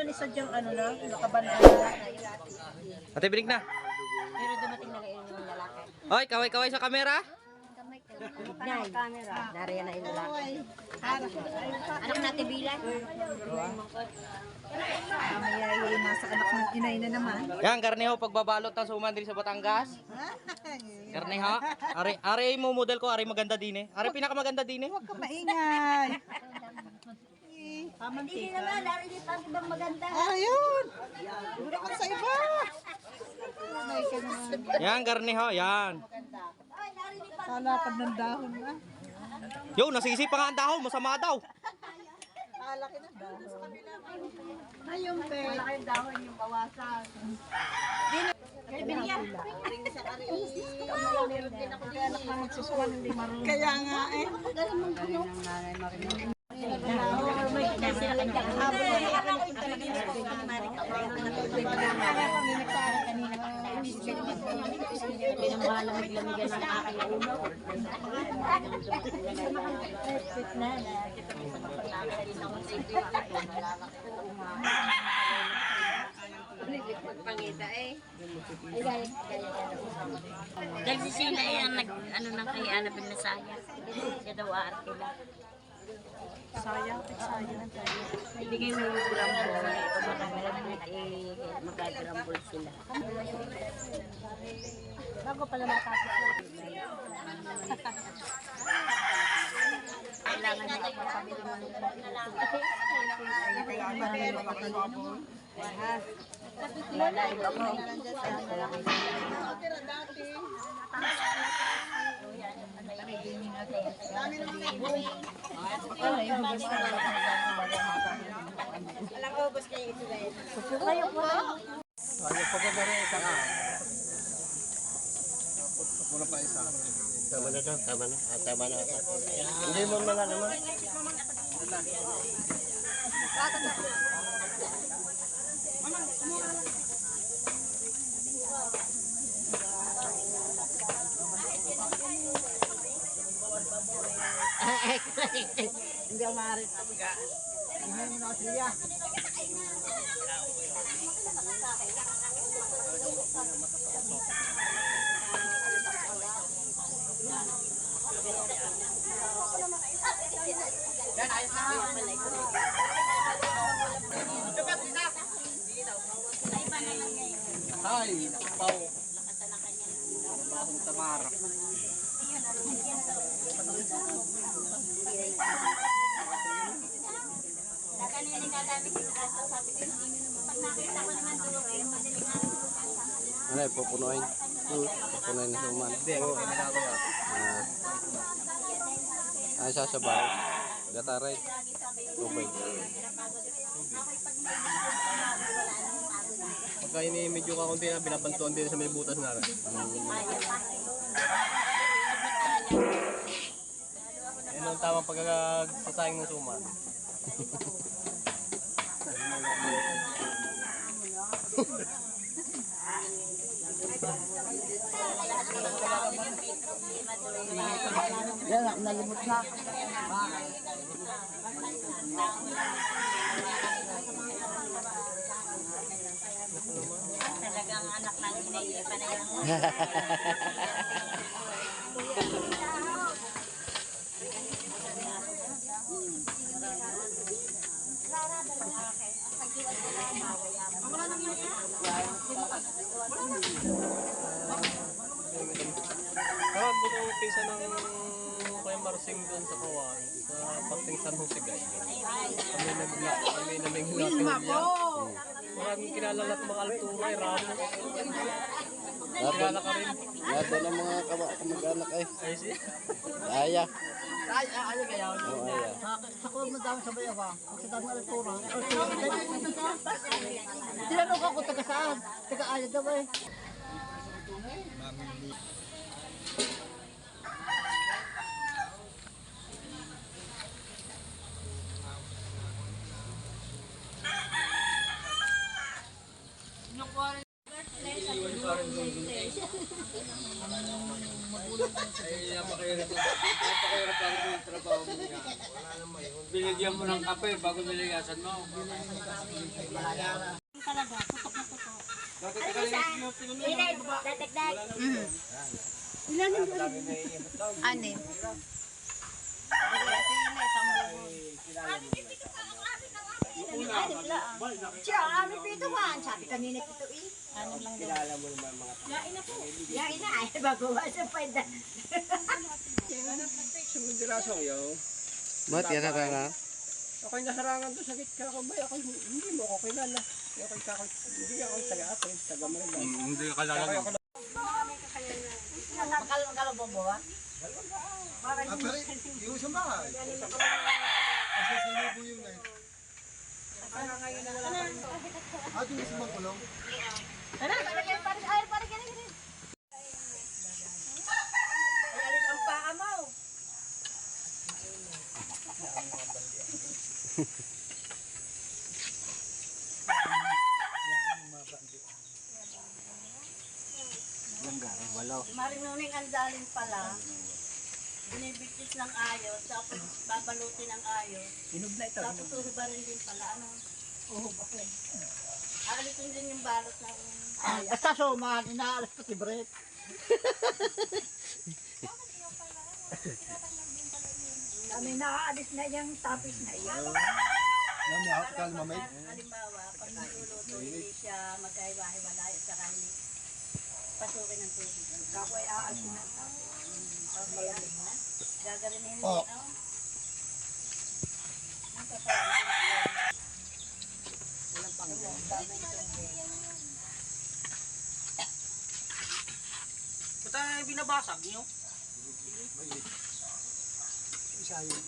ni sadyang ano na, nakabanda na. Ate, binig na. Pero dumating na yung lalaki. Oy, kaway-kaway sa kamera. Nay, camera. Nariyan na yung lalaki. Anak natin bilang. Mamaya yung nasa anak ng inay na naman. Yan, karneho pagbabalot ng suman diri sa Batangas. Karneho. Ari mo model ko, ari maganda din eh. Ari pinakamaganda din eh. Huwag ka maingay. Hindi naman, nariyan pa ibang maganda. Ayun! Dura ka sa iba! Yan, karneho, yan. Kalapad ng dahon na. Yo, nasisi pa nga ang dahon, masama daw. Kalaki ng dahon. Ayun, pe. Malaki ng dahon yung bawasan. Kaya nga eh. Pinamalamig-lamigan ng aking ulo. Pangita eh. Dahil si Sina ay ang nag-ano ng kay Ana Binasaya. Siya daw aarte lang. Sayang. Hindi kayo may grumble. Pag makagalamit eh, mag-grumble sila. Bago pala matapos lang. Kailangan na ako mapamili mo ng lalay ba mo? Alam ko, bus kayo ito dahil. Kayo po. Tama na to, tama na. Tama na. Hindi mo na naman. Hindi ako maaari. Hindi mo na siya. Ay, pau. Bahong tamara. Ano eh, pupunuin. Pupunuin na suman. Ay, sasabaw. Gataray. Tubig. Pagka ini medyo kakunti na, binabantuan din sa may butas na rin. Yan ang tamang pagkakasasayang ng suman. Yan, ako nalimot na. Talagang anak ng inay, panayang. Karon buto pisa ng Kuya Marsing doon sa Kawan, sa Pating San Jose Gay. Kami naming niya. Maraming kilala lahat mga alturay, ramo. Kilala ka rin. Lahat doon ang mga kamag-anak ay. Ay siya. Aya. Ay, kaya. Oo, aya. Sa kuwag na dami sa bayawa. Kasi dami na altura. Tinanong ako taga saan? Taga Aya daw eh. Ay, napakahirap lang trabaho mo yan. Binigyan mo ng kape bago niligasan mo. Anim. Siya, amin pito man. Sabi kanina ito eh. Anim lang daw. Kilala mo naman mga tao. Yain na ay baguha sa pwede. Sumundirasong yun. Ba't yan na? Ako'y naharangan doon sa gitka ko ba? Ako hindi mo ako kilala. Hindi ako taga-atin, taga-Marilao. Hindi ka kalala. Makalabobo ah. Yung sa bahay. Kasi sa libo yung eh. Yung sa magkulong. Alis ang paa mo. Marinuning ang daling pala. Binibigtis ng ayos, tapos babalutin ng ayos. Tapos uhubarin din pala. Ano? Uhubarin. Aalisin din yung balot ng... Ay, asa so, mga inaalas ko si Brett. Kami naaalis na yung tapis na iyan. Nami ako kalmamay. Halimbawa, pag niluluto, hindi siya magkaiwa-hiwalay at saka hindi pasukin ng tubig. Kapoy aalsin ng tapis. Pag malamig na, gagarinin mo. Ang kapal. Walang panggang. Daming tubig. Ba't binabasag niyo? Isa yun.